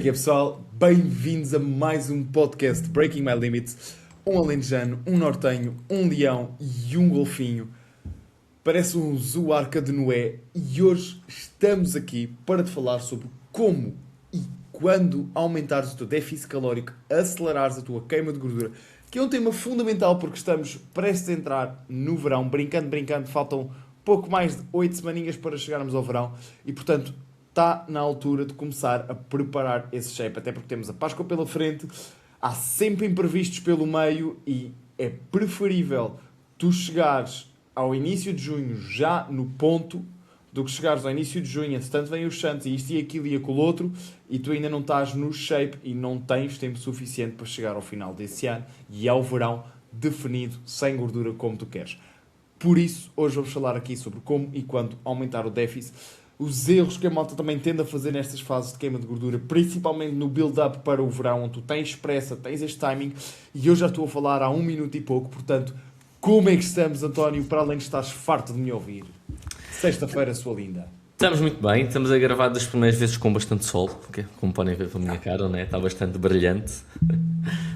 que é, pessoal? Bem-vindos a mais um podcast Breaking My Limits. Um alentejano, um nortenho, um leão e um golfinho. Parece um zoo Arca de Noé e hoje estamos aqui para te falar sobre como e quando aumentares o teu déficit calórico, acelerares a tua queima de gordura, que é um tema fundamental porque estamos prestes a entrar no verão, brincando, faltam pouco mais de 8 semaninhas para chegarmos ao verão e, portanto, está na altura de começar a preparar esse shape, até porque temos a Páscoa pela frente, há sempre imprevistos pelo meio e é preferível tu chegares ao início de junho já no ponto do que chegares ao início de junho, entretanto vem os santos e isto e aquilo e aquilo outro e tu ainda não estás no shape e não tens tempo suficiente para chegar ao final desse ano e ao verão definido, sem gordura como tu queres. Por isso, hoje vamos falar aqui sobre como e quando aumentar o déficit, os erros que a malta também tende a fazer nestas fases de queima de gordura, principalmente no build-up para o verão, onde tu tens pressa, tens este timing, e eu já estou a falar há 1 minuto e pouco, portanto, como é que estamos, António, para além de estás farto de me ouvir? Sexta-feira, sua linda. Estamos muito bem, estamos a gravar das primeiras vezes com bastante sol, como podem ver pela minha cara, né? Está bastante brilhante.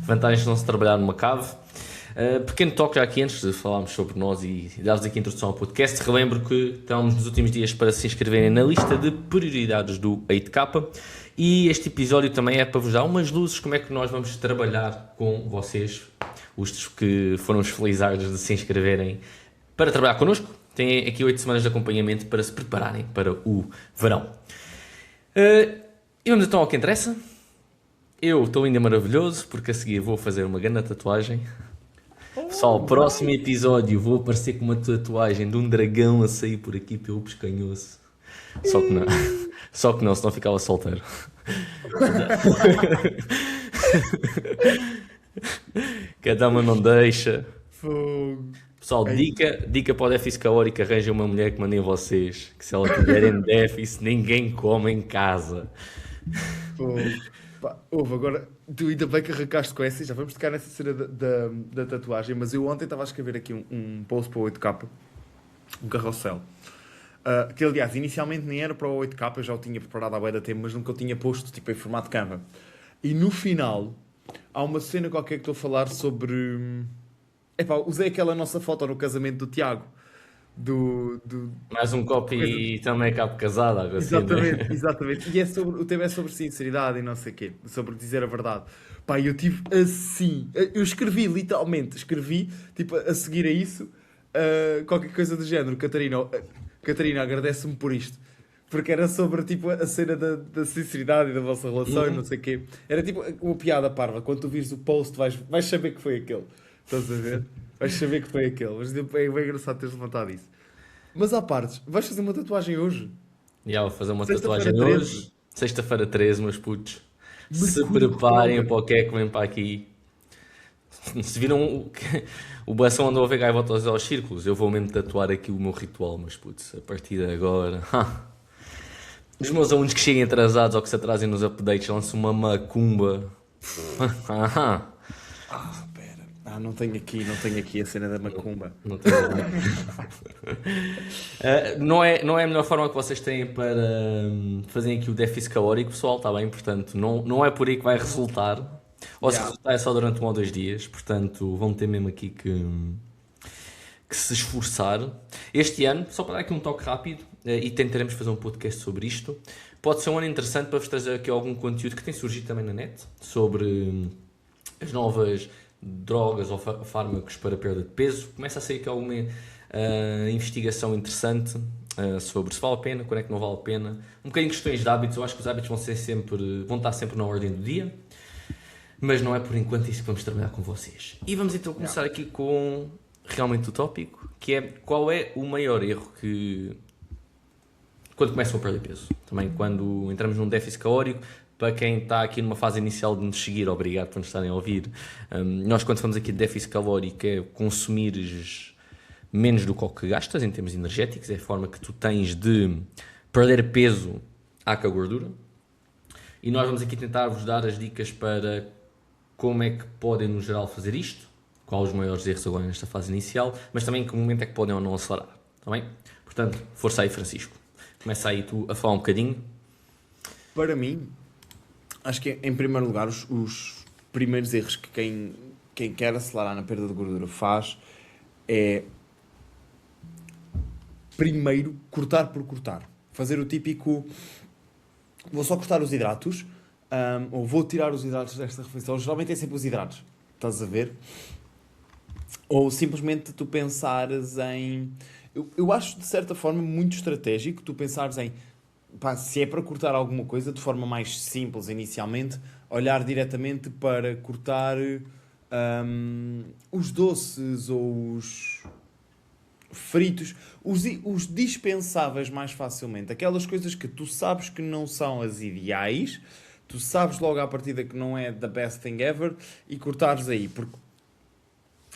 Vantagens de não se trabalhar numa cave. Pequeno toque já aqui antes de falarmos sobre nós e dar-vos aqui a introdução ao podcast. Relembro que estamos nos últimos dias para se inscreverem na lista de prioridades do 8K e este episódio também é para vos dar umas luzes como é que nós vamos trabalhar com vocês, os que foram os felizardos de se inscreverem para trabalhar connosco. Têm aqui 8 semanas de acompanhamento para se prepararem para o verão. E vamos então ao que interessa. Eu estou ainda maravilhoso porque a seguir vou fazer uma grande tatuagem. Pessoal, próximo episódio vou aparecer com uma tatuagem de um dragão a sair por aqui pelo pescanhoço. Só que não, senão ficava solteiro. Cada uma não deixa. Pessoal, dica para o déficit calórico, arranjem uma mulher que mandem vocês. Que se ela tiverem déficit, ninguém come em casa. Houve agora, tu ainda bem que arrancaste com essa e já vamos tocar nessa cena da tatuagem, mas eu ontem estava a escrever aqui um post para o 8K, um carrossel, que aliás inicialmente nem era para o 8K, eu já o tinha preparado há bué da tempo, mas nunca o tinha posto tipo em formato Canva. E no final há uma cena qualquer que estou a falar sobre... usei aquela nossa foto no casamento do Tiago. Mais um copo e também cabo casado, algo assim, Exatamente, né? exatamente. E o tema é sobre sinceridade e não sei o quê, sobre dizer a verdade. Pá, eu tive assim, eu escrevi literalmente, tipo a seguir a isso, qualquer coisa do género. Catarina, agradece-me por isto. Porque era sobre tipo a cena da sinceridade e da vossa relação e não sei o quê. Era tipo uma piada parva. Quando tu vires o post vais saber que foi aquele. Estás a ver? Vais saber que foi aquele. Mas é bem engraçado teres levantado isso. Mas à parte, vais fazer uma tatuagem hoje? Vou fazer uma Sexta-feira tatuagem 13. hoje. Sexta-feira 13, meus putos. Mas Se quando preparem cobra? para o que é que vem para aqui. Se viram o Bação andou a ver gaivotas aos círculos, eu vou mesmo tatuar aqui o meu ritual, meus putos. A partir de agora... Os meus alunos que cheguem atrasados ou que se atrasem nos updates lançam uma macumba. Pera. Não tenho aqui a cena da macumba. Não, tem não é a melhor forma que vocês têm para fazerem aqui o déficit calórico, pessoal, está bem? Portanto, não é por aí que vai resultar. Ou se resultar é só durante 1 ou 2 dias. Portanto, vão ter mesmo aqui que se esforçar. Este ano, só para dar aqui um toque rápido, e tentaremos fazer um podcast sobre isto, pode ser um ano interessante para vos trazer aqui algum conteúdo que tem surgido também na net, sobre as novas drogas ou fármacos para perda de peso. Começa a sair aqui alguma investigação interessante sobre se vale a pena, quando é que não vale a pena. Um bocadinho de questões de hábitos, eu acho que os hábitos vão estar sempre na ordem do dia, mas não é por enquanto isso que vamos trabalhar com vocês. E vamos então começar aqui com realmente o tópico, que é qual é o maior erro que... quando começam a perder peso. Também quando entramos num déficit calórico, para quem está aqui numa fase inicial de nos seguir, obrigado por nos estarem a ouvir. Nós quando falamos aqui de déficit calórico é consumires menos do que o que gastas em termos energéticos, é a forma que tu tens de perder peso à gordura. E nós vamos aqui tentar vos dar as dicas para como é que podem no geral fazer isto, quais os maiores erros agora nesta fase inicial, mas também em que momento é que podem ou não acelerar, está bem? Portanto, força aí, Francisco. Começa aí tu a falar um bocadinho. Para mim, Acho que, em primeiro lugar, os primeiros erros que quem quer acelerar na perda de gordura faz é, primeiro, cortar por cortar. Fazer o típico, vou só cortar os hidratos, ou vou tirar os hidratos desta refeição. Geralmente é sempre os hidratos, estás a ver? Ou simplesmente tu pensares em... Eu acho, de certa forma, muito estratégico tu pensares em, pá, se é para cortar alguma coisa de forma mais simples inicialmente, olhar diretamente para cortar os doces ou os fritos, os dispensáveis mais facilmente. Aquelas coisas que tu sabes que não são as ideais, tu sabes logo à partida que não é the best thing ever e cortares aí, porque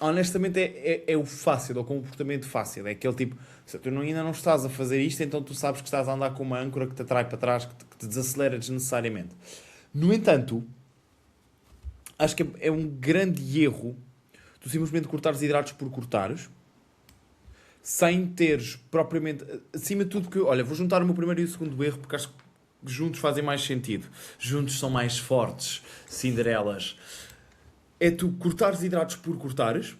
honestamente é o fácil, é o comportamento fácil. É aquele tipo, se tu ainda não estás a fazer isto, então tu sabes que estás a andar com uma âncora que te atrai para trás, que te desacelera desnecessariamente. No entanto, acho que é um grande erro tu simplesmente cortares hidratos por cortares, sem teres propriamente, acima de tudo, que, olha, vou juntar o meu primeiro e o segundo erro, porque acho que juntos fazem mais sentido. Juntos são mais fortes, Cinderelas. É tu cortares hidratos por cortares,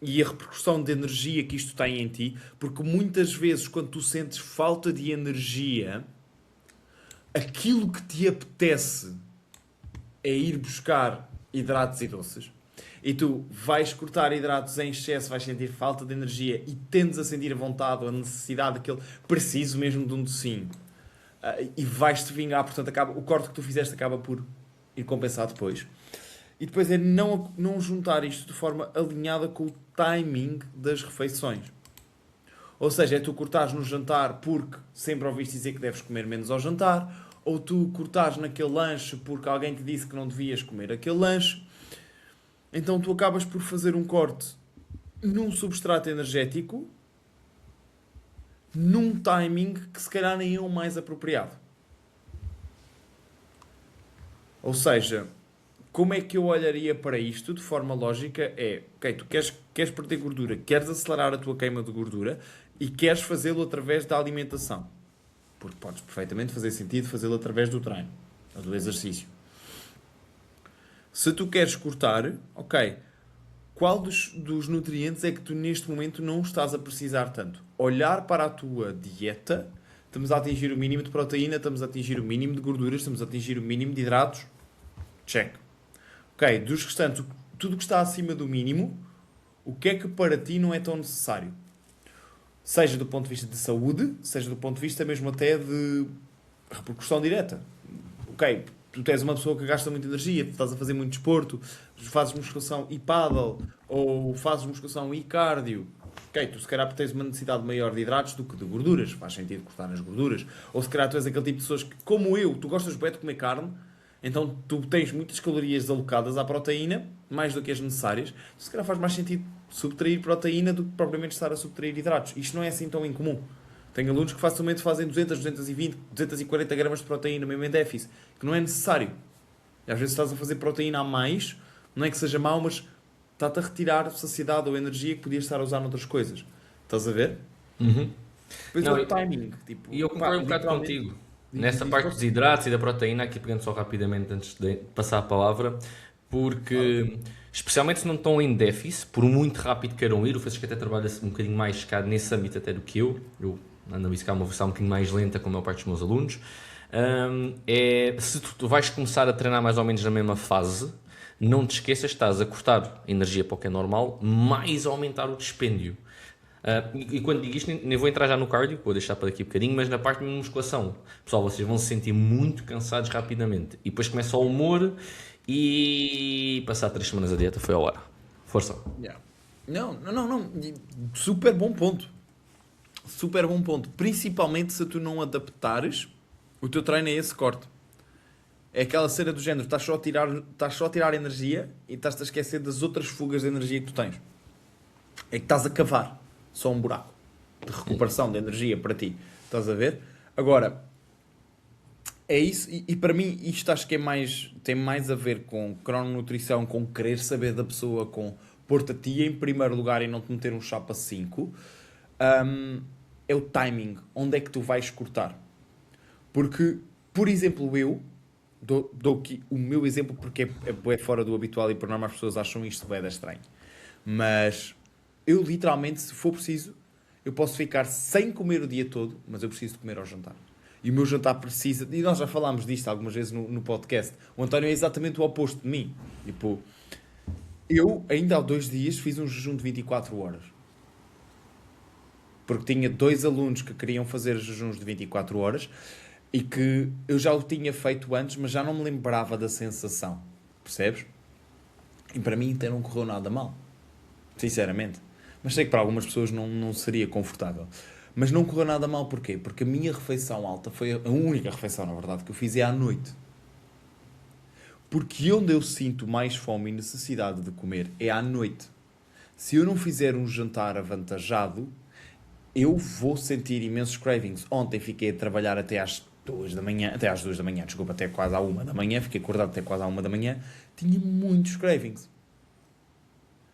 e a repercussão de energia que isto tem em ti, porque muitas vezes quando tu sentes falta de energia, aquilo que te apetece é ir buscar hidratos e doces. E tu vais cortar hidratos em excesso, vais sentir falta de energia e tendes a sentir a vontade ou a necessidade daquele preciso mesmo de um docinho. E vais-te vingar, portanto o corte que tu fizeste acaba por ir compensar depois. E depois é não juntar isto de forma alinhada com o timing das refeições. Ou seja, é tu cortares no jantar porque sempre ouviste dizer que deves comer menos ao jantar, ou tu cortares naquele lanche porque alguém te disse que não devias comer aquele lanche. Então tu acabas por fazer um corte num substrato energético, num timing que se calhar nem é o mais apropriado. Ou seja, como é que eu olharia para isto de forma lógica? É, ok, tu queres perder gordura, queres acelerar a tua queima de gordura e queres fazê-lo através da alimentação. Porque podes perfeitamente fazer sentido fazê-lo através do treino ou do exercício. Se tu queres cortar, ok, qual dos nutrientes é que tu neste momento não estás a precisar tanto? Olhar para a tua dieta, estamos a atingir o mínimo de proteína, estamos a atingir o mínimo de gorduras, estamos a atingir o mínimo de hidratos, check. Ok, dos restantes, tudo que está acima do mínimo, o que é que para ti não é tão necessário? Seja do ponto de vista de saúde, seja do ponto de vista mesmo até de repercussão direta. Ok, tu tens uma pessoa que gasta muita energia, tu estás a fazer muito desporto, fazes musculação e paddle, ou fazes musculação e cardio. Ok, tu se calhar tens uma necessidade maior de hidratos do que de gorduras, faz sentido cortar nas gorduras. Ou se calhar tu és aquele tipo de pessoas que, como eu, tu gostas bem de comer carne, então tu tens muitas calorias alocadas à proteína, mais do que as necessárias. Se calhar faz mais sentido subtrair proteína do que propriamente estar a subtrair hidratos. Isto não é assim tão incomum. Tenho alunos que facilmente fazem 200, 220, 240 gramas de proteína mesmo em déficit, que não é necessário. E às vezes estás a fazer proteína a mais, não é que seja mau, mas está-te a retirar saciedade ou energia que podias estar a usar noutras coisas. Estás a ver? Uhum. Depois Não, é o timing. Tipo, e eu concordo um bocado literalmente, contigo. Nessa parte dos hidratos e da proteína, aqui pegando só rapidamente antes de passar a palavra, porque, especialmente se não estão em déficit, por muito rápido queiram ir, o Francisco até trabalha um bocadinho mais chegado nesse âmbito até do que eu ando a biciclar uma versão um bocadinho mais lenta com a maior parte dos meus alunos, se tu vais começar a treinar mais ou menos na mesma fase, não te esqueças, estás a cortar energia para o que é normal, mais a aumentar o dispêndio. E quando digo isto, nem vou entrar já no cardio, vou deixar para daqui um bocadinho, mas na parte de musculação, pessoal, vocês vão se sentir muito cansados rapidamente. E depois começa o humor e passar 3 semanas a dieta foi a hora. Força. Yeah. Não. Super bom ponto. Super bom ponto. Principalmente se tu não adaptares o teu treino a esse corte. É aquela cena do género, estás só a tirar energia e estás-te a esquecer das outras fugas de energia que tu tens. É que estás a cavar só um buraco de recuperação de energia para ti. Estás a ver? Agora, é isso, e para mim isto acho que tem mais a ver com crononutrição, com querer saber da pessoa, com pôr-te a ti em primeiro lugar e não te meter um chapa 5. É o timing, onde é que tu vais cortar. Porque, por exemplo, eu dou aqui o meu exemplo porque é fora do habitual e por norma as pessoas acham isto bué da estranho. Mas eu literalmente, se for preciso, eu posso ficar sem comer o dia todo, mas eu preciso de comer ao jantar. E o meu jantar precisa, e nós já falámos disto algumas vezes no podcast, o António é exatamente o oposto de mim. Tipo, eu ainda há 2 dias fiz um jejum de 24 horas. Porque tinha 2 alunos que queriam fazer jejuns de 24 horas e que eu já o tinha feito antes, mas já não me lembrava da sensação. Percebes? E para mim até não correu nada mal. Sinceramente. Mas sei que para algumas pessoas não seria confortável. Mas não correu nada mal, porquê? Porque a minha refeição alta foi a única refeição, na verdade, que eu fiz é à noite. Porque onde eu sinto mais fome e necessidade de comer é à noite. Se eu não fizer um jantar avantajado, eu vou sentir imensos cravings. Ontem fiquei a trabalhar até às 2 da manhã, desculpa, até quase à 1 da manhã, fiquei acordado até quase à 1 da manhã, tinha muitos cravings.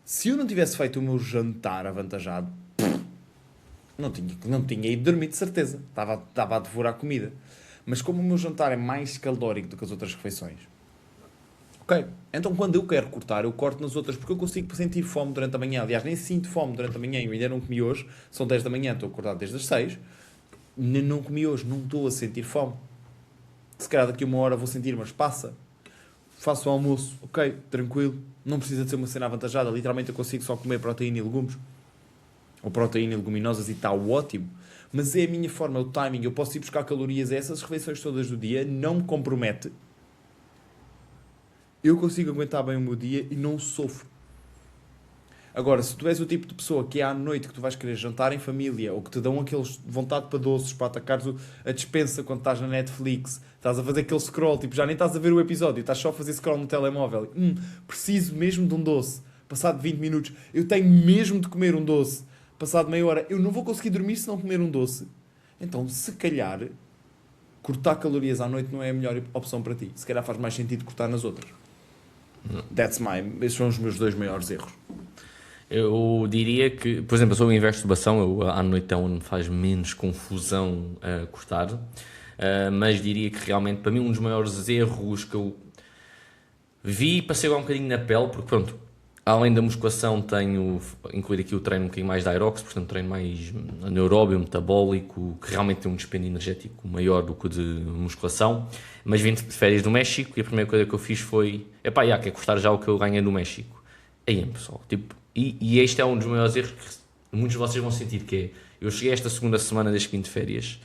Se eu não tivesse feito o meu jantar avantajado, não tinha ido dormir de certeza. Estava a devorar comida. Mas como o meu jantar é mais calórico do que as outras refeições, ok, então quando eu quero cortar, eu corto nas outras, porque eu consigo sentir fome durante a manhã. Aliás, nem sinto fome durante a manhã, eu ainda não comi hoje, são 10 da manhã, estou acordado desde as 6, não comi hoje, não estou a sentir fome. Se calhar daqui a 1 hora vou sentir, mas passa. Faço o almoço, ok, tranquilo, não precisa de ser uma cena avantajada, literalmente eu consigo só comer proteína e legumes, ou proteína e leguminosas e está ótimo. Mas é a minha forma, é o timing, eu posso ir buscar calorias a essas refeições todas do dia, não me compromete. Eu consigo aguentar bem o meu dia e não sofro. Agora, se tu és o tipo de pessoa que é à noite que tu vais querer jantar em família ou que te dão aqueles vontade para doces, para atacares a despensa quando estás na Netflix, estás a fazer aquele scroll, tipo, já nem estás a ver o episódio, estás só a fazer scroll no telemóvel. Preciso mesmo de um doce. Passado 20 minutos, eu tenho mesmo de comer um doce. Passado meia hora, eu não vou conseguir dormir se não comer um doce. Então, se calhar, cortar calorias à noite não é a melhor opção para ti. Se calhar faz mais sentido cortar nas outras. Esses são os meus 2 maiores erros. Eu diria que, por exemplo, eu sou o inverso de Bação, eu à noite é onde me faz menos confusão cortar, mas diria que realmente para mim um dos maiores erros que eu vi, passei lá um bocadinho na pele, porque pronto, além da musculação tenho incluído aqui o treino um bocadinho mais de aeróbico, portanto treino mais anaeróbio, metabólico, que realmente tem um dispêndio energético maior do que o de musculação, mas vim de férias do México e a primeira coisa que eu fiz foi, quer cortar já o que eu ganhei no México. Aí, pessoal, tipo, e este é um dos maiores erros que muitos de vocês vão sentir, que é, eu cheguei esta segunda semana desde que vim de férias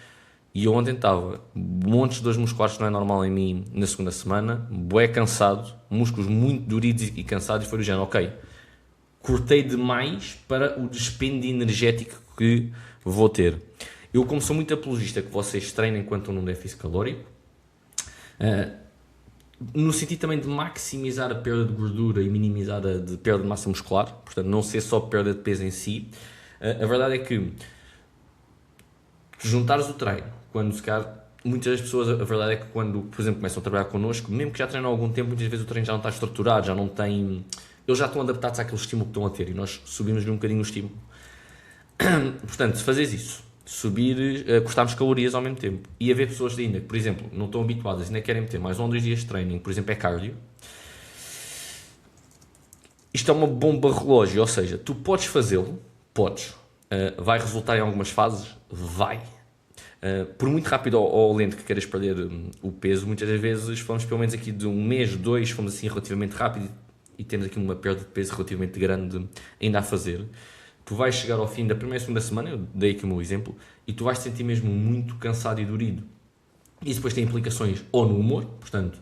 e eu ontem estava montes de dores musculares que não é normal em mim na segunda semana, bué cansado, músculos muito duridos e cansados, e foi do género, ok, cortei demais para o dispêndio energético que vou ter. Eu, como sou muito apologista que vocês treinem enquanto estão num déficit calórico, no sentido também de maximizar a perda de gordura e minimizar a de perda de massa muscular, portanto não ser só perda de peso em si, a verdade é que juntares o treino, quando se calhar muitas das pessoas, a verdade é que quando, por exemplo, começam a trabalhar connosco, mesmo que já treinam há algum tempo, muitas vezes o treino já não está estruturado, já não tem, eles já estão adaptados àquele estímulo que estão a ter e nós subimos-lhe um bocadinho o estímulo. Portanto, se fazes isso, cortarmos calorias ao mesmo tempo e haver pessoas ainda que, por exemplo, não estão habituadas, ainda querem meter mais 1 ou 2 dias de treino, por exemplo, é cardio, isto é uma bomba relógio, ou seja, tu podes fazê-lo, vai resultar em algumas fases, vai. Por muito rápido ou lento que queiras perder o peso, muitas das vezes falamos pelo menos aqui de 1 mês, 2, fomos assim relativamente rápido e temos aqui uma perda de peso relativamente grande ainda a fazer. Tu vais chegar ao fim da primeira e segunda semana, eu dei aqui o meu exemplo, e tu vais te sentir mesmo muito cansado e dorido. Isso depois tem implicações ou no humor, portanto,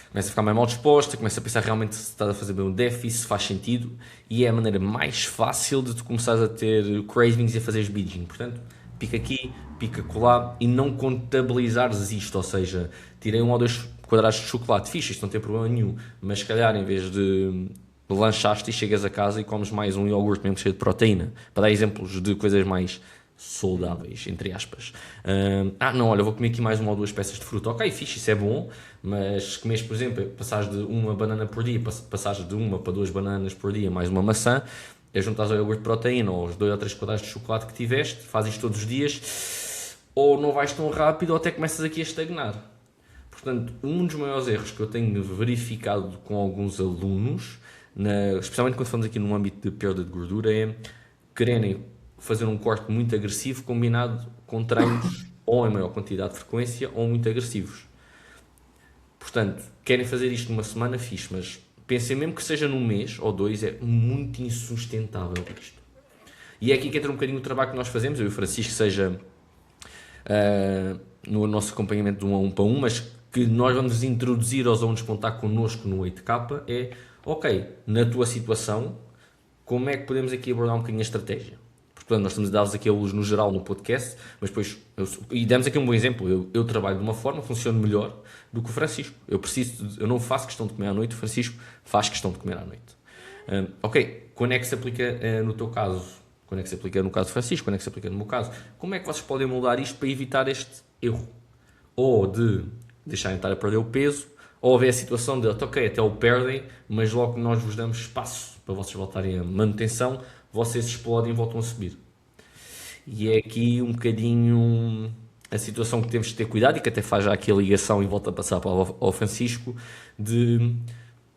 começa a ficar mais mal disposta, começa a pensar realmente se estás a fazer bem um déficit, se faz sentido, e é a maneira mais fácil de tu começares a ter cravings e a fazeres binging. Portanto, pica aqui, pica colar e não contabilizares isto, ou seja, tirei 1 ou 2 quadrados de chocolate, fixe, isto não tem problema nenhum, mas se calhar em vez de lanchaste e chegas a casa e comes mais um iogurte mesmo cheio de proteína, para dar exemplos de coisas mais saudáveis, entre aspas. Não, olha, vou comer aqui mais 1 ou 2 peças de fruta, ok, fixe, isso é bom, mas se comes, por exemplo, passares de 1 banana por dia, passares de 1 para 2 bananas por dia, mais uma maçã, juntas ao iogurte de proteína ou os 2 ou 3 quadrados de chocolate que tiveste, fazes isto todos os dias, ou não vais tão rápido ou até começas aqui a estagnar. Portanto, um dos maiores erros que eu tenho verificado com alguns alunos, especialmente quando falamos aqui no âmbito de perda de gordura, é quererem fazer um corte muito agressivo combinado com treinos ou em maior quantidade de frequência ou muito agressivos. Portanto, querem fazer isto numa semana, fixe, mas pensem mesmo que seja num mês ou 2, é muito insustentável isto. E é aqui que entra um bocadinho o trabalho que nós fazemos, eu e o Francisco, seja no nosso acompanhamento de 1 a 1 para 1, mas que nós vamos introduzir aos alunos que vão estar connosco no 8K, é, ok, na tua situação, como é que podemos aqui abordar um bocadinho a estratégia? Portanto, nós estamos a dar-vos aqui a luz no geral no podcast, mas depois, e demos aqui um bom exemplo, eu trabalho de uma forma, funciono melhor do que o Francisco. Eu não faço questão de comer à noite, o Francisco faz questão de comer à noite. Ok, quando é que se aplica no teu caso? Quando é que se aplica no caso do Francisco? Quando é que se aplica no meu caso? Como é que vocês podem moldar isto para evitar este erro? Ou de deixarem de estar a perder o peso, ou haver a situação de, ok, até o perdem, mas logo que nós vos damos espaço para vocês voltarem a manutenção, vocês explodem e voltam a subir. E é aqui um bocadinho a situação que temos de ter cuidado, e que até faz já aqui a ligação e volta a passar para ao Francisco, de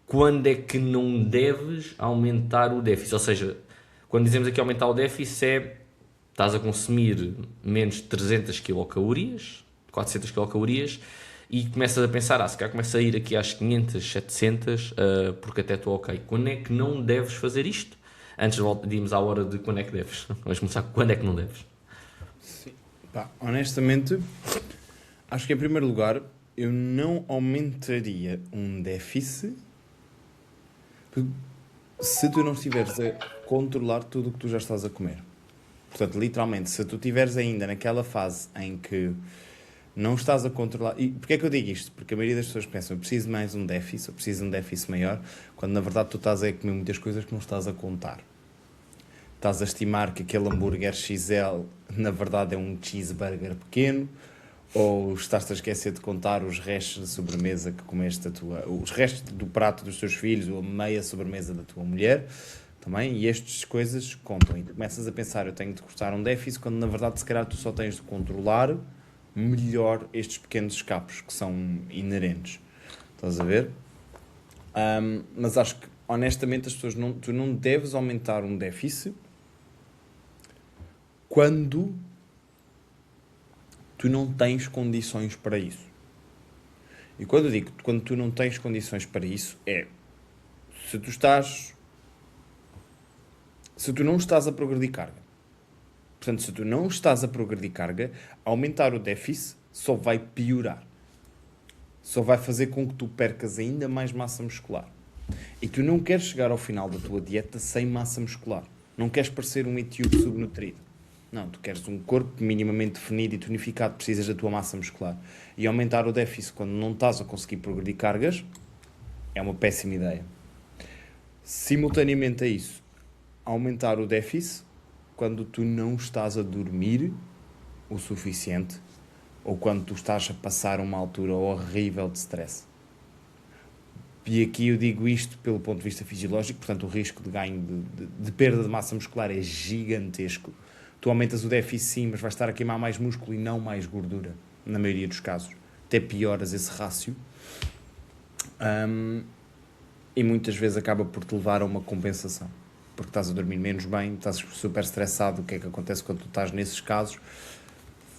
quando é que não deves aumentar o déficit. Ou seja, quando dizemos aqui aumentar o déficit, estás a consumir menos de 300 quilocalorias, 400 quilocalorias, e começas a pensar, se calhar começa a ir aqui às 500, 700, porque até estou ok. Quando é que não deves fazer isto? Antes de irmos à hora de quando é que deves. Vamos começar com quando é que não deves. Sim. Pá, honestamente, acho que em primeiro lugar, eu não aumentaria um déficit se tu não estiveres a controlar tudo o que tu já estás a comer. Portanto, literalmente, se tu estiveres ainda naquela fase em que não estás a controlar... E porquê é que eu digo isto? Porque a maioria das pessoas pensam, eu preciso de mais um déficit, eu preciso de um déficit maior, quando na verdade tu estás a comer muitas coisas que não estás a contar. Estás a estimar que aquele hambúrguer XL na verdade é um cheeseburger pequeno, ou estás-te a esquecer de contar os restos de sobremesa que comeste os restos do prato dos teus filhos, ou a meia sobremesa da tua mulher, também, e estas coisas contam. E tu começas a pensar, eu tenho de cortar um déficit, quando na verdade se calhar tu só tens de controlar melhor estes pequenos escapos que são inerentes. Estás a ver? Mas acho que, honestamente, as pessoas tu não deves aumentar um déficit quando tu não tens condições para isso. E quando eu digo quando tu não tens condições para isso, se tu não estás a progredir carga. Portanto, se tu não estás a progredir carga, aumentar o déficit só vai piorar. Só vai fazer com que tu percas ainda mais massa muscular. E tu não queres chegar ao final da tua dieta sem massa muscular. Não queres parecer um etíope subnutrido. Não, tu queres um corpo minimamente definido e tonificado, precisas da tua massa muscular. E aumentar o déficit quando não estás a conseguir progredir cargas é uma péssima ideia. Simultaneamente a isso, aumentar o déficit quando tu não estás a dormir o suficiente ou quando tu estás a passar uma altura horrível de stress. E aqui eu digo isto pelo ponto de vista fisiológico, portanto o risco de ganho de perda de massa muscular é gigantesco. Tu aumentas o déficit sim, mas vais estar a queimar mais músculo e não mais gordura, na maioria dos casos. Até pioras esse rácio. E muitas vezes acaba por te levar a uma compensação. Porque estás a dormir menos bem, estás super estressado. O que é que acontece quando tu estás nesses casos?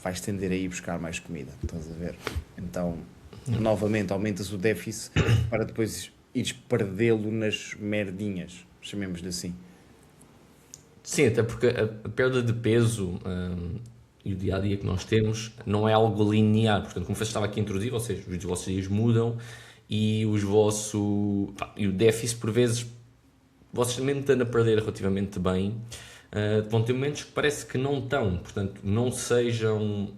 Vais tender a ir buscar mais comida, estás a ver? Então, novamente, aumentas o déficit para depois ires perdê-lo nas merdinhas, chamemos-lhe assim. Sim, até porque a perda de peso e o dia-a-dia que nós temos não é algo linear. Portanto, como você estava aqui a introduzir, os vossos dias mudam e e o déficit, por vezes, vocês também estão a perder relativamente bem, vão ter momentos que parece que não estão. Portanto, não sejam...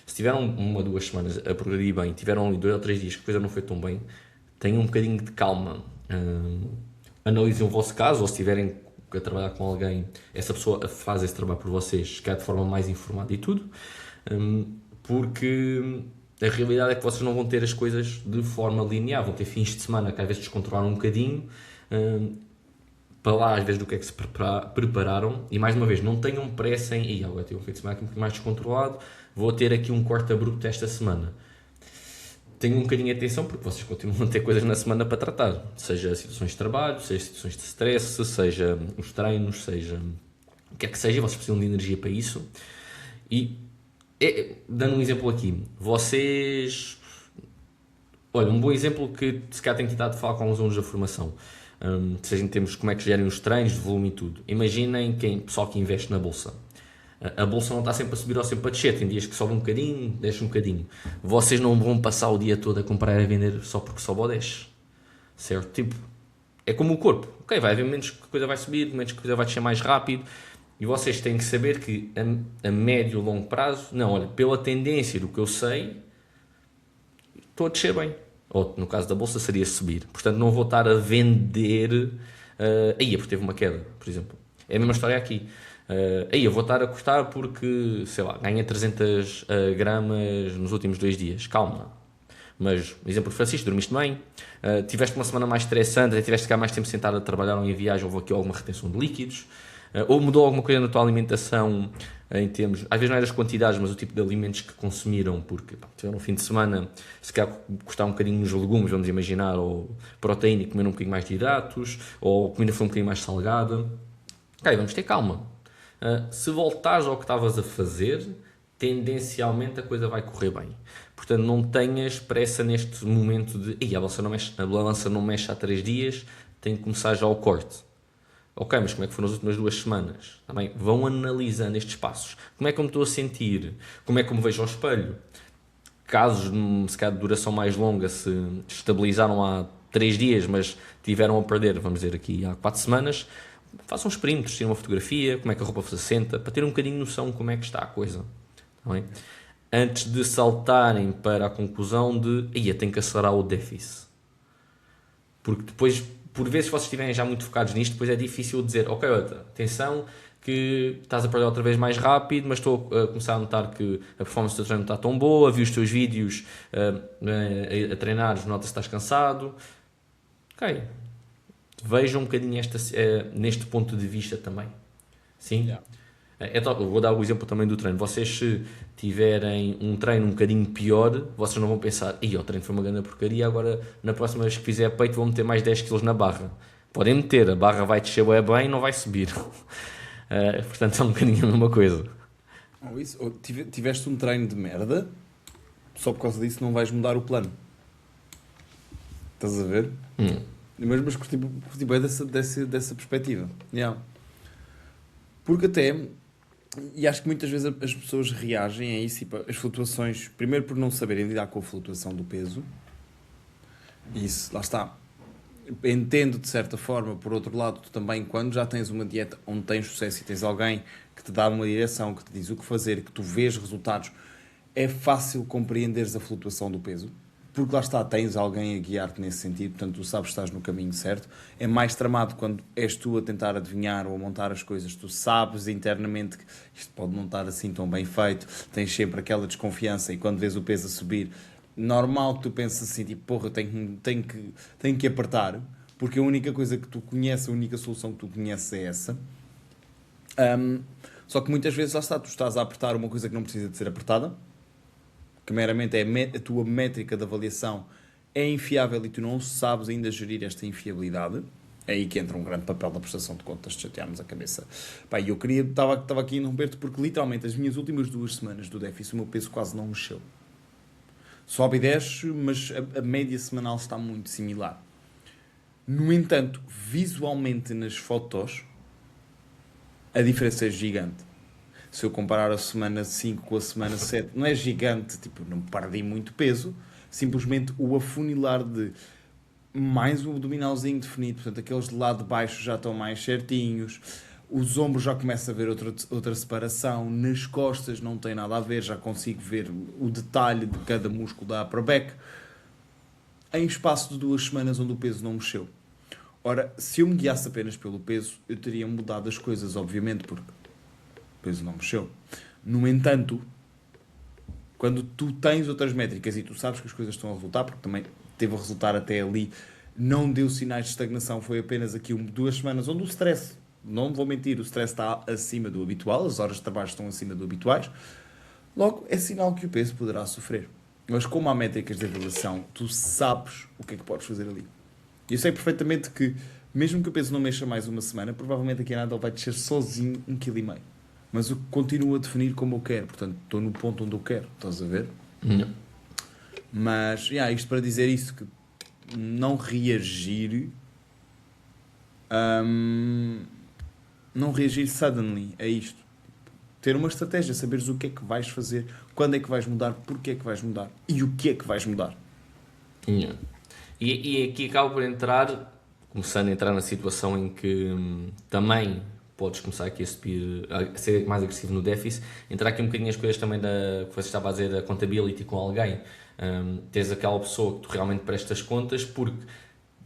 Se tiveram 1 ou 2 semanas a progredir bem, tiveram ali 2 ou 3 dias que a coisa não foi tão bem, tenham um bocadinho de calma. Analisem o vosso caso, ou se tiverem a trabalhar com alguém, essa pessoa faz esse trabalho por vocês, que é de forma mais informada e tudo, porque a realidade é que vocês não vão ter as coisas de forma linear, vão ter fins de semana que às vezes descontrolaram um bocadinho, para lá às vezes do que é que se prepararam, e mais uma vez, não tenham pressa em agora tenho um fim de semana aqui um pouco mais descontrolado, vou ter aqui um corte abrupto esta semana. tenham um bocadinho de atenção, porque vocês continuam a ter coisas na semana para tratar, seja situações de trabalho, seja situações de stress, seja os treinos, seja o que é que seja, vocês precisam de energia para isso. E, dando um exemplo aqui, vocês... Olha, um bom exemplo que se calhar tenho tentado falar com alguns alunos da formação, seja em termos de como é que gerem os treinos, de volume e tudo. Imaginem pessoal que investe na bolsa. A bolsa não está sempre a subir ou sempre a descer, tem dias que sobe um bocadinho, desce um bocadinho. Vocês não vão passar o dia todo a comprar e a vender só porque sobe ou desce, certo? Tipo, é como o corpo, ok, vai haver momentos que a coisa vai subir, momentos que a coisa vai descer mais rápido, e vocês têm que saber que a médio e longo prazo, não, olha, pela tendência do que eu sei, estou a descer bem. Ou no caso da bolsa seria subir. Portanto, não vou estar a vender. Aí, porque teve uma queda, por exemplo. É a mesma história aqui. Aí, eu vou estar a cortar porque, sei lá, ganhei 300 gramas nos últimos 2 dias. Calma. Mas, exemplo, Francisco, dormiste bem, tiveste uma semana mais estressante, tiveste que ficar mais tempo sentado a trabalhar ou em viagem, houve aqui alguma retenção de líquidos, ou mudou alguma coisa na tua alimentação em termos, às vezes não é das quantidades, mas o tipo de alimentos que consumiram, porque tiveram um fim de semana, se calhar cortar um bocadinho nos legumes, vamos imaginar, ou proteína e comer um bocadinho mais de hidratos, ou a comida foi um bocadinho mais salgada. Ok, vamos ter calma. Se voltares ao que estavas a fazer, tendencialmente a coisa vai correr bem. Portanto, não tenhas pressa neste momento de a balança não mexe há 3 dias, tem que começar já o corte. Ok, mas como é que foram as últimas 2 semanas? Também vão analisando estes passos. Como é que eu me estou a sentir? Como é que eu me vejo ao espelho? Casos, se calhar, de duração mais longa, se estabilizaram há 3 dias, mas tiveram a perder, vamos dizer aqui, há 4 semanas, façam uns perímetros, tirem uma fotografia, como é que a roupa se senta, para ter um bocadinho de noção de como é que está a coisa. Tá bem? Antes de saltarem para a conclusão de tenho que acelerar o déficit. Porque depois, por vezes, se vocês estiverem já muito focados nisto, depois é difícil dizer, ok, atenção, que estás a perder outra vez mais rápido, mas estou a começar a notar que a performance do teu treino não está tão boa, vi os teus vídeos a treinar, notas que estás cansado. Ok, vejam um bocadinho neste ponto de vista também. Sim? Yeah. Vou dar o exemplo também do treino. Vocês, se tiverem um treino um bocadinho pior, vocês não vão pensar, o treino foi uma grande porcaria, agora na próxima vez que fizer peito vou meter mais 10 kg na barra. Podem meter, a barra vai descer bem e não vai subir. Portanto, é um bocadinho a mesma coisa. Ou tiveste um treino de merda, só por causa disso não vais mudar o plano. Estás a ver? Mas tipo, é dessa perspectiva. Yeah. Porque até... E acho que muitas vezes as pessoas reagem a isso, as flutuações, primeiro por não saberem lidar com a flutuação do peso, e isso, lá está, entendo de certa forma. Por outro lado, tu também, quando já tens uma dieta onde tens sucesso e tens alguém que te dá uma direção, que te diz o que fazer, que tu vês resultados, é fácil compreenderes a flutuação do peso, porque lá está, tens alguém a guiar-te nesse sentido, portanto tu sabes que estás no caminho certo. É mais tramado quando és tu a tentar adivinhar ou a montar as coisas, tu sabes internamente que isto pode não estar assim tão bem feito, tens sempre aquela desconfiança, e quando vês o peso a subir, normal que tu penses assim, tipo, porra, tenho que apertar, porque a única coisa que tu conheces, a única solução que tu conheces é essa. Só que muitas vezes, lá está, tu estás a apertar uma coisa que não precisa de ser apertada, que meramente a tua métrica de avaliação é infiável e tu não sabes ainda gerir esta infiabilidade. É aí que entra um grande papel da prestação de contas, de chatearmos a cabeça. Pá, eu estava aqui a interromper-te porque literalmente as minhas últimas 2 semanas do déficit, o meu peso quase não mexeu. Sobe e desce, mas a média semanal está muito similar. No entanto, visualmente nas fotos, a diferença é gigante. Se eu comparar a semana 5 com a semana 7, não é gigante, tipo, não perdi muito peso, simplesmente o afunilar de mais o abdominalzinho definido, portanto, aqueles de lado de baixo já estão mais certinhos, os ombros já começa a ver outra separação, nas costas não tem nada a ver, já consigo ver o detalhe de cada músculo da upper back, em espaço de 2 semanas onde o peso não mexeu. Ora, se eu me guiasse apenas pelo peso, eu teria mudado as coisas, obviamente, porque o peso não mexeu. No entanto, quando tu tens outras métricas e tu sabes que as coisas estão a resultar, porque também teve a resultar até ali, não deu sinais de estagnação, foi apenas aqui 2 semanas onde o stress, não vou mentir, o stress está acima do habitual, as horas de trabalho estão acima do habituais, logo é sinal que o peso poderá sofrer. Mas como há métricas de avaliação, tu sabes o que é que podes fazer ali. Eu sei perfeitamente que, mesmo que o peso não mexa mais uma semana, provavelmente aqui nada ele vai descer sozinho 1,5 kg. Mas o que continuo a definir como eu quero. Portanto, estou no ponto onde eu quero. Estás a ver? Mas, isto para dizer isso, que não reagir... não reagir suddenly a isto. Ter uma estratégia, saberes o que é que vais fazer, quando é que vais mudar, porque é que vais mudar e o que é que vais mudar. E aqui acabo por entrar, começando a entrar na situação em que também podes começar aqui a subir, a ser mais agressivo no déficit, entrar aqui um bocadinho as coisas também que você estava a dizer, da accountability com alguém. Tens aquela pessoa que tu realmente prestas contas, porque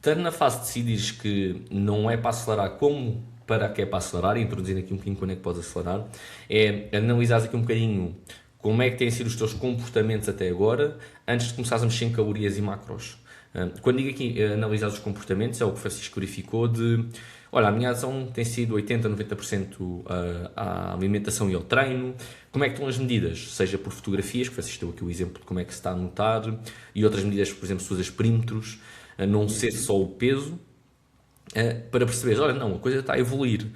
tanto na fase de decidires que não é para acelerar como para que é para acelerar, introduzindo aqui um bocadinho quando é que podes acelerar, é analisares aqui um bocadinho como é que têm sido os teus comportamentos até agora, antes de começares a mexer em calorias e macros. Quando digo aqui analisar os comportamentos, é o que o Francisco verificou de, olha, a minha adesão tem sido 80%, 90% à alimentação e ao treino. Como é que estão as medidas? Seja por fotografias, que o Francisco deu aqui o exemplo de como é que se está a notar, e outras medidas, por exemplo, se usas perímetros, a não ser só o peso, para perceberes, olha, não, a coisa está a evoluir.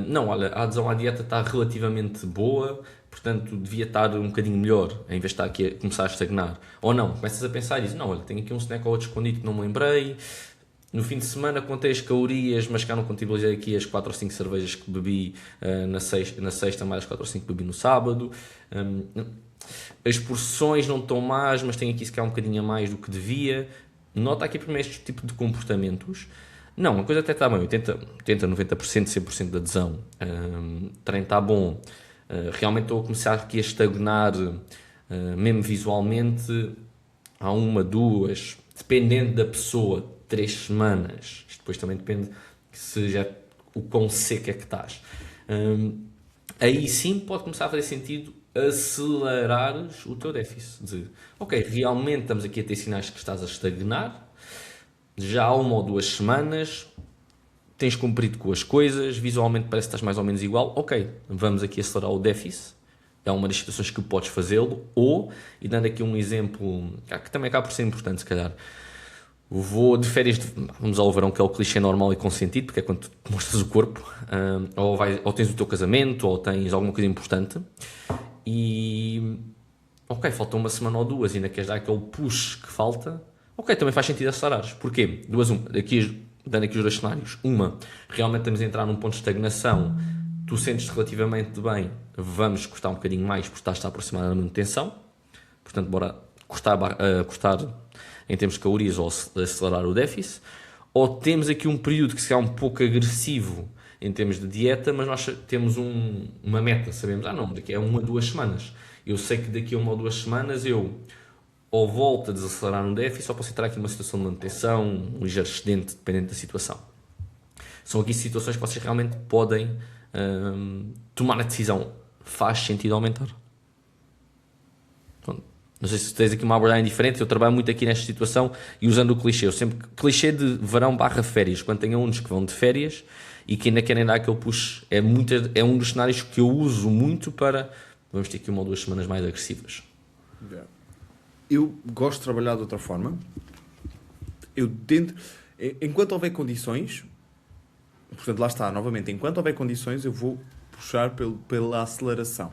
Não, olha, a adesão à dieta está relativamente boa, portanto devia estar um bocadinho melhor, em vez de estar aqui a começar a estagnar. Ou não, começas a pensar e dizes, não, olha, tenho aqui um snack ou outro escondido que não me lembrei, no fim de semana contei as calorias, mas cá não contabilizei aqui as 4 ou 5 cervejas que bebi na sexta, mais as 4 ou 5 que bebi no sábado. As porções não estão más, mas tenho aqui se calhar um bocadinho a mais do que devia. Nota aqui primeiro este tipo de comportamentos. Não, a coisa até está bem, 80, 90%, 100% de adesão. O treino está bom. Realmente estou a começar aqui a estagnar, mesmo visualmente, há 1, 2, dependendo da pessoa, 3 semanas. Isto depois também depende se já, o quão seco é que estás. Aí sim pode começar a fazer sentido acelerares o teu déficit. Ok, realmente estamos aqui a ter sinais que estás a estagnar, já há 1 ou 2 semanas, tens cumprido com as coisas, visualmente parece que estás mais ou menos igual, ok, vamos aqui acelerar o déficit, é uma das situações que podes fazê-lo, ou, e dando aqui um exemplo, que também acaba por ser importante se calhar, vou de férias, vamos ao verão, que é o clichê normal e consentido, porque é quando tu mostras o corpo, ou tens o teu casamento, ou tens alguma coisa importante, e ok, falta 1 semana ou 2 e ainda queres dar aquele push que falta, ok, também faz sentido acelerares. Porquê? Dando aqui os 2 cenários. Realmente estamos a entrar num ponto de estagnação, tu sentes-te relativamente bem, vamos cortar um bocadinho mais porque estás a aproximar da manutenção, portanto bora cortar em termos de calorias ou acelerar o déficit, ou temos aqui um período que se é um pouco agressivo em termos de dieta, mas nós temos uma meta, sabemos, não, daqui a 1 a 2 semanas. Eu sei que daqui a 1 ou 2 semanas eu ou volto a desacelerar no déficit ou posso entrar aqui numa situação de manutenção, um ligeiro excedente, dependendo da situação. São aqui situações que vocês realmente podem tomar a decisão. Faz sentido aumentar? Não sei se tens aqui uma abordagem diferente, eu trabalho muito aqui nesta situação e usando o clichê. Eu sempre clichê de verão / férias, quando tenho alunos que vão de férias e que ainda querem dar aquele push, é um dos cenários que eu uso muito para vamos ter aqui 1 ou 2 semanas mais agressivas. Eu gosto de trabalhar de outra forma. Enquanto houver condições, portanto lá está, novamente, enquanto houver condições eu vou puxar pela aceleração.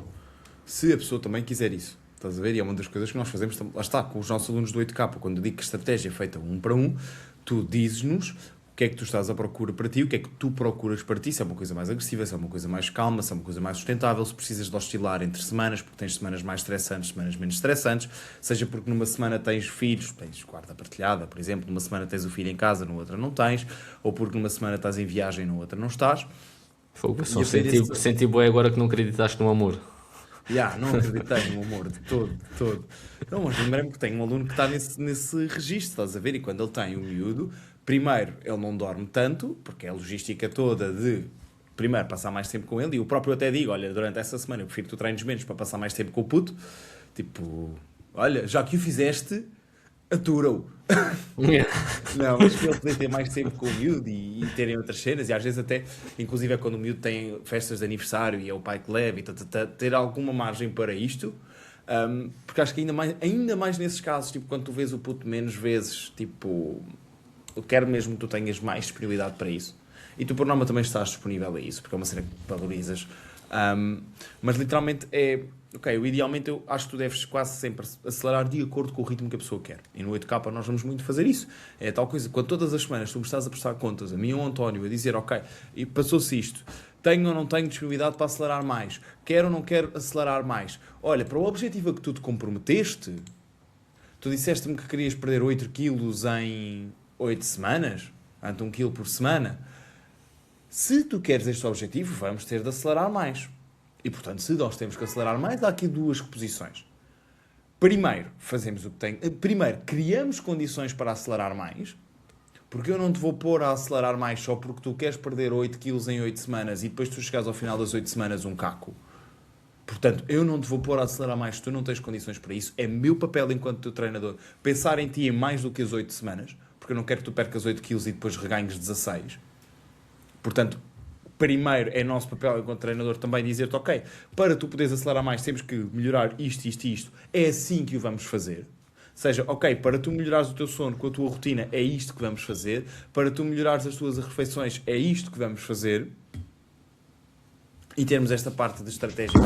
Se a pessoa também quiser isso. Estás a ver? E é uma das coisas que nós fazemos, lá está, com os nossos alunos do 8K, quando eu digo que a estratégia é feita 1 para 1, tu dizes-nos o que é que tu estás à procura para ti, o que é que tu procuras para ti, se é uma coisa mais agressiva, se é uma coisa mais calma, se é uma coisa mais sustentável, se precisas de oscilar entre semanas, porque tens semanas mais estressantes, semanas menos estressantes, seja porque numa semana tens filhos, tens guarda partilhada, por exemplo, numa semana tens o filho em casa, numa outra não tens, ou porque numa semana estás em viagem, na outra não estás. Fogo, só senti bué agora que não acreditaste no amor. Não acreditei no amor de todo. Não, mas lembrei-me que tenho um aluno que está nesse registro, estás a ver? E quando ele tem o miúdo, primeiro, ele não dorme tanto, porque é a logística toda de, primeiro, passar mais tempo com ele, e eu próprio até digo, olha, durante essa semana eu prefiro que tu treines menos para passar mais tempo com o puto, tipo, olha, já que o fizeste, atura-o. Não, mas que ele poder ter mais tempo com o miúdo e terem outras cenas, e às vezes até, inclusive quando o miúdo tem festas de aniversário e é o pai que leva, e ter alguma margem para isto, Porque acho que ainda mais nesses casos, tipo, quando tu vês o puto menos vezes, tipo, eu quero mesmo que tu tenhas mais disponibilidade para isso. E tu, por norma, também estás disponível a isso, porque é uma cena que valorizas. Mas literalmente idealmente eu acho que tu deves quase sempre acelerar de acordo com o ritmo que a pessoa quer. E no 8K nós vamos muito fazer isso. É tal coisa, quando todas as semanas tu me estás a prestar contas, a mim ou ao António, a dizer, ok, e passou-se isto, tenho ou não tenho disponibilidade para acelerar mais, quero ou não quero acelerar mais. Olha, para o objetivo a que tu te comprometeste, tu disseste-me que querias perder 8 quilos em 8 semanas, portanto 1 quilo por semana. Se tu queres este objetivo, vamos ter de acelerar mais. E, portanto, se nós temos que acelerar mais, há aqui duas posições. Primeiro, fazemos o que tem. Primeiro, criamos condições para acelerar mais, porque eu não te vou pôr a acelerar mais só porque tu queres perder 8 quilos em 8 semanas e depois tu chegas ao final das 8 semanas um caco. Portanto, eu não te vou pôr a acelerar mais se tu não tens condições para isso. É meu papel enquanto teu treinador pensar em ti em mais do que as 8 semanas, porque eu não quero que tu percas 8 quilos e depois reganhes 16. Portanto, primeiro é nosso papel enquanto treinador também dizer-te, ok, para tu poderes acelerar mais temos que melhorar isto, isto e isto. É assim que o vamos fazer. Seja, ok, para tu melhorares o teu sono com a tua rotina é isto que vamos fazer. Para tu melhorares as tuas refeições é isto que vamos fazer. E termos esta parte de estratégia.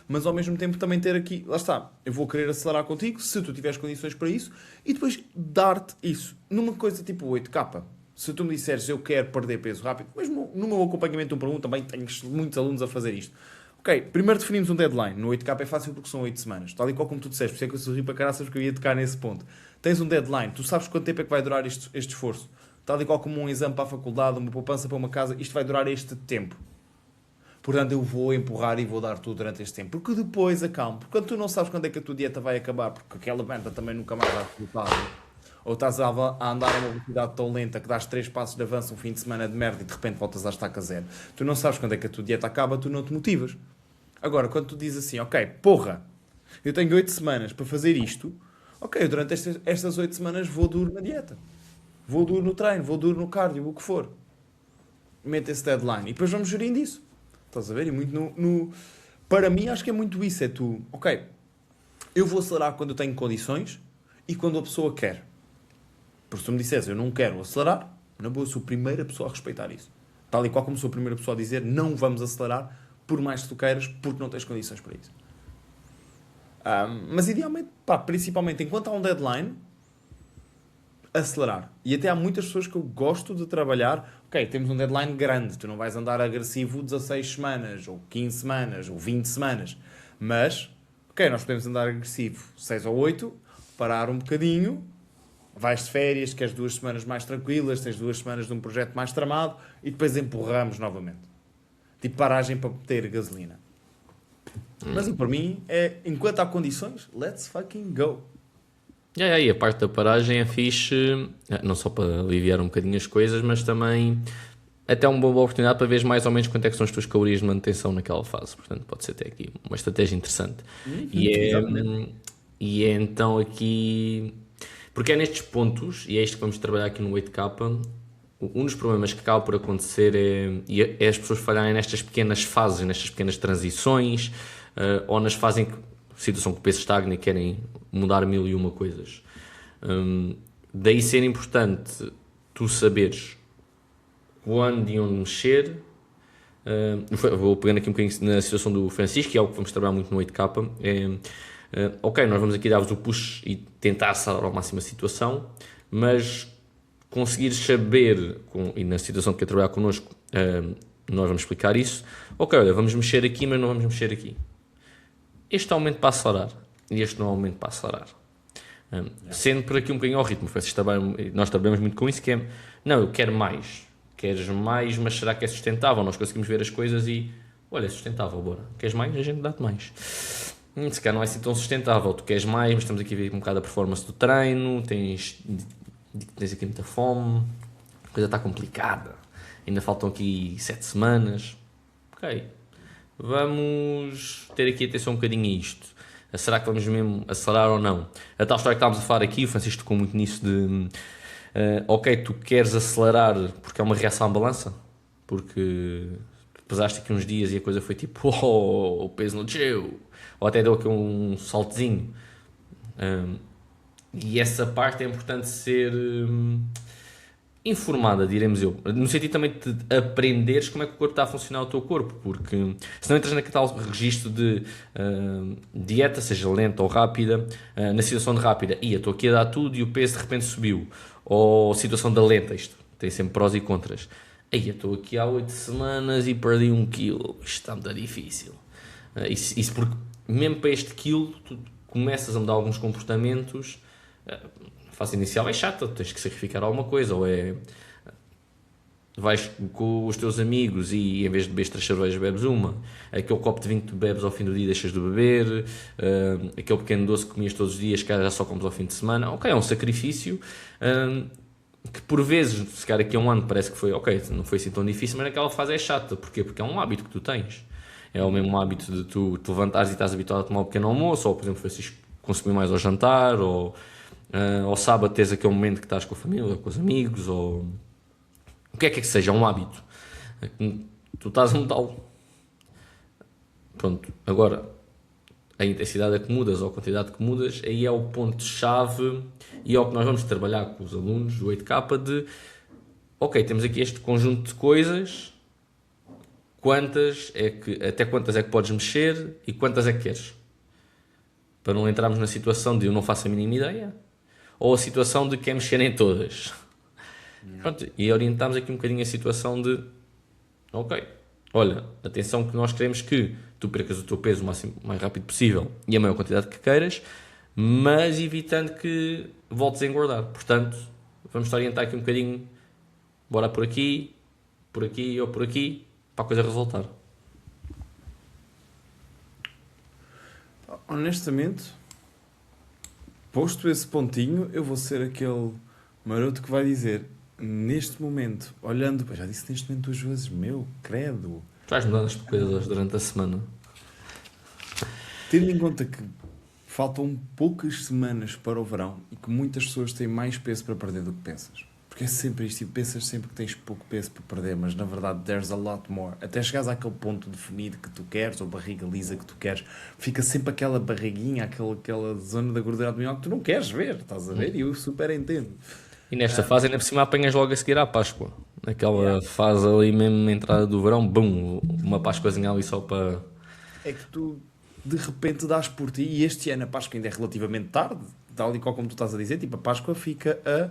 Mas ao mesmo tempo também ter aqui, lá está, eu vou querer acelerar contigo se tu tiveres condições para isso e depois dar-te isso. Numa coisa tipo 8K. Se tu me disseres eu quero perder peso rápido, mesmo no meu acompanhamento 1 para 1 também tenho muitos alunos a fazer isto. Ok, primeiro definimos um deadline. No 8K é fácil porque são 8 semanas. Tal e qual como tu disseste, por isso é que eu sorri para caraças porque eu ia tocar nesse ponto. Tens um deadline, tu sabes quanto tempo é que vai durar este esforço. Tal e qual como um exame para a faculdade, uma poupança para uma casa, isto vai durar este tempo. Portanto, eu vou empurrar e vou dar tudo durante este tempo. Porque depois acalmo. Porque quando tu não sabes quando é que a tua dieta vai acabar, porque aquela merda também nunca mais vai resultar. Ou estás a andar a uma velocidade tão lenta que dás 3 passos de avanço um fim de semana de merda e de repente voltas à estaca zero. Tu não sabes quando é que a tua dieta acaba, tu não te motivas. Agora, quando tu dizes assim, ok, porra, eu tenho 8 semanas para fazer isto, ok, durante estas 8 semanas vou duro na dieta. Vou duro no treino, vou duro no cardio, o que for. Mete esse deadline. E depois vamos gerindo isso. Estás a ver? E muito Para mim, acho que é muito isso. É tu, ok, eu vou acelerar quando eu tenho condições e quando a pessoa quer. Porque se tu me disseres, eu não quero acelerar, na boa, eu sou a primeira pessoa a respeitar isso. Tal e qual como sou a primeira pessoa a dizer, não vamos acelerar, por mais que tu queiras, porque não tens condições para isso. Mas idealmente, principalmente enquanto há um deadline, acelerar. E até há muitas pessoas que eu gosto de trabalhar, ok, temos um deadline grande, tu não vais andar agressivo 16 semanas, ou 15 semanas, ou 20 semanas. Mas, ok, nós podemos andar agressivo 6 ou 8, parar um bocadinho, vais de férias, queres 2 semanas mais tranquilas, tens 2 semanas de um projeto mais tramado e depois empurramos novamente. Tipo paragem para ter gasolina. Mas para mim, enquanto há condições, let's fucking go. E a parte da paragem é fixe, não só para aliviar um bocadinho as coisas, mas também até uma boa oportunidade para ver mais ou menos quanto é que são as tuas calorias de manutenção naquela fase. Portanto, pode ser até aqui uma estratégia interessante. E é então aqui... Porque é nestes pontos, e é isto que vamos trabalhar aqui no 8K, um dos problemas que acaba por acontecer é as pessoas falharem nestas pequenas fases, nestas pequenas transições, ou nas fases em que a situação que o peso estagna e querem mudar 1001 coisas. Daí ser importante tu saberes quando e onde mexer. Vou pegando aqui um bocadinho na situação do Francisco, que é algo que vamos trabalhar muito no 8K, ok, nós vamos aqui dar-vos o push e tentar acelerar ao máximo a situação, mas conseguires saber, e na situação que quer trabalhar connosco, nós vamos explicar isso, ok, olha, vamos mexer aqui, mas não vamos mexer aqui. Este aumento para acelerar, e este não é aumento para acelerar. Sendo por aqui um bocadinho ao ritmo, nós trabalhamos muito com isso, que é, não, eu quero mais. Queres mais, mas será que é sustentável? Nós conseguimos ver as coisas e, olha, é sustentável, bora. Queres mais? A gente dá-te mais. Se calhar não é assim tão sustentável. Tu queres mais, mas estamos aqui a ver um bocado a performance do treino, tens aqui muita fome, a coisa está complicada. Ainda faltam aqui 7 semanas. Ok, vamos ter aqui atenção um bocadinho a isto. Será que vamos mesmo acelerar ou não? A tal história que estávamos a falar aqui, o Francisco tocou muito nisso de... ok, tu queres acelerar porque é uma reação à balança, porque pesaste aqui uns dias e a coisa foi tipo, oh, o peso não desceu, ou até deu aqui um saltezinho. E essa parte é importante ser informada, diremos eu, no sentido também de aprenderes como é que o corpo está a funcionar o teu corpo, porque se não entras naquele tal registro de dieta, seja lenta ou rápida, na situação de rápida, estou aqui a dar tudo e o peso de repente subiu, ou situação da lenta, isto tem sempre prós e contras. Estou aqui há 8 semanas e perdi 1 quilo, isto está muito difícil. Isso porque mesmo para este quilo tu começas a mudar alguns comportamentos. A fase inicial é chata, tens que sacrificar alguma coisa, ou vais com os teus amigos e em vez de beber 3 cervejas bebes uma, aquele copo de vinho que tu bebes ao fim do dia deixas de beber, aquele pequeno doce que comias todos os dias que já só comes ao fim de semana, ok, é um sacrifício que por vezes, se calhar aqui a um ano parece que foi ok, não foi assim tão difícil, mas naquela fase é chata. Porquê? Porque é um hábito que tu tens, é o mesmo hábito de tu te levantares e estás habituado a tomar um pequeno almoço, ou por exemplo consumir mais ao jantar, ou ao sábado tens aquele momento que estás com a família, com os amigos, ou o que é que seja, é um hábito. Tu estás a mudá-lo. Pronto, agora a intensidade é que mudas ou a quantidade que mudas, aí é o ponto-chave e é o que nós vamos trabalhar com os alunos do 8K de ok, temos aqui este conjunto de coisas, até quantas é que podes mexer e quantas é que queres? Para não entrarmos na situação de eu não faço a mínima ideia, ou a situação de quer mexer em todas. Pronto, e orientamos aqui um bocadinho a situação de ok, olha, atenção que nós queremos que tu percas o teu peso o mais rápido possível e a maior quantidade que queiras, mas evitando que voltes a engordar. Portanto, vamos-te orientar aqui um bocadinho, bora por aqui ou por aqui, para a coisa resultar. Honestamente, posto esse pontinho, eu vou ser aquele maroto que vai dizer, neste momento, olhando, já disse neste momento 2 vezes, meu, credo. Tu vais mudando as coisas durante a semana. Tendo em conta que faltam poucas semanas para o verão e que muitas pessoas têm mais peso para perder do que pensas. Porque é sempre isto, tipo, pensas sempre que tens pouco peso para perder, mas na verdade there's a lot more. Até chegares àquele ponto definido que tu queres, ou barriga lisa que tu queres, fica sempre aquela barriguinha, aquela zona da gordura abdominal que tu não queres ver, estás a ver? E eu super entendo. E nesta fase ainda por cima apanhas logo a seguir à Páscoa. Naquela fase ali mesmo na entrada do verão, bum, uma Páscoazinha ali só para... É que tu de repente dás por ti, e este ano a Páscoa ainda é relativamente tarde, tal e qual como tu estás a dizer, tipo a Páscoa fica a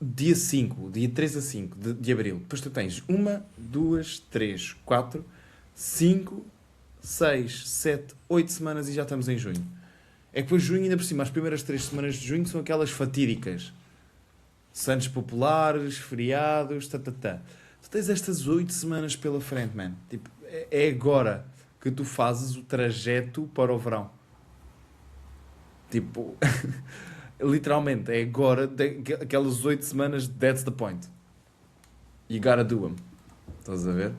dia 5, dia 3 a 5 de abril. Depois tu tens 1, 2, 3, 4, 5, 6, 7, 8 semanas e já estamos em junho. É que depois junho, ainda por cima, as primeiras 3 semanas de junho são aquelas fatídicas. Santos populares, feriados, Tu tens estas 8 semanas pela frente, man. Tipo, é agora que tu fazes o trajeto para o verão. Tipo, literalmente, é agora, aquelas 8 semanas, that's the point. You gotta do them. Estás a ver?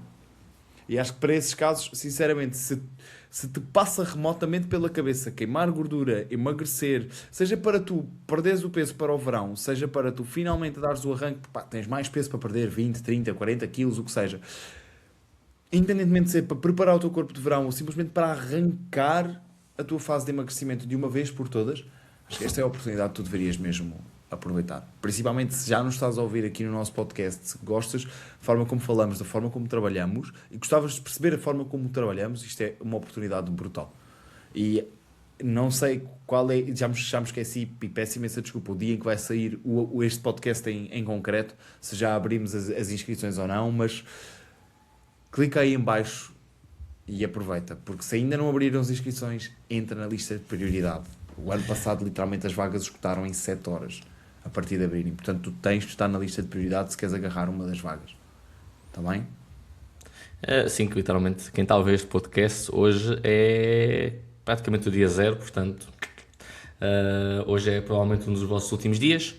E acho que para esses casos, sinceramente, se te passa remotamente pela cabeça queimar gordura, emagrecer, seja para tu perderes o peso para o verão, seja para tu finalmente dares o arranque, pá, tens mais peso para perder, 20, 30, 40 quilos, o que seja. Independentemente de ser para preparar o teu corpo de verão ou simplesmente para arrancar a tua fase de emagrecimento de uma vez por todas, acho que esta é a oportunidade que tu deverias mesmo aproveitar. Principalmente se já nos estás a ouvir aqui no nosso podcast, se gostas da forma como falamos, da forma como trabalhamos e gostavas de perceber a forma como trabalhamos, isto é uma oportunidade brutal. E não sei qual é, já me esqueci e peço imensa desculpa, o dia em que vai sair este podcast em concreto, se já abrimos as inscrições ou não, mas clica aí em baixo e aproveita, porque se ainda não abriram as inscrições, entra na lista de prioridade. O ano passado, literalmente, as vagas esgotaram em 7 horas a partir de abrirem. Portanto, tu tens de estar na lista de prioridade se queres agarrar uma das vagas. Está bem? Sim, que literalmente quem está a ver este podcast hoje é praticamente o dia 0, portanto, hoje é provavelmente um dos vossos últimos dias.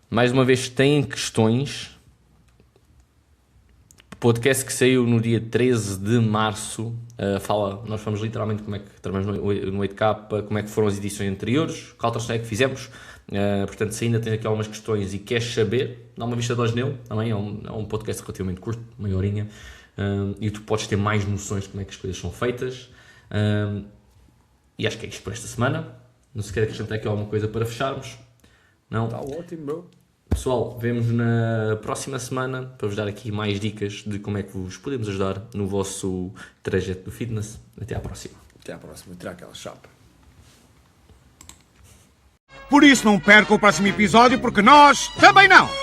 Mais uma vez, têm questões, podcast que saiu no dia 13 de março. Nós falamos literalmente como é que trabalhamos no 8K, como é que foram as edições anteriores, qual alteração é que fizemos. Portanto, se ainda tens aqui algumas questões e queres saber, dá uma vista de olhos nele. Também é um podcast relativamente curto, meia horinha, e tu podes ter mais noções de como é que as coisas são feitas. E acho que é isto por esta semana. Não se quer acrescentar aqui alguma coisa para fecharmos? Não? Está ótimo, bro. Pessoal, vemos na próxima semana para vos dar aqui mais dicas de como é que vos podemos ajudar no vosso trajeto do fitness. Até à próxima. Até à próxima. Tirar aquela chapa. Por isso não perca o próximo episódio, porque nós também não!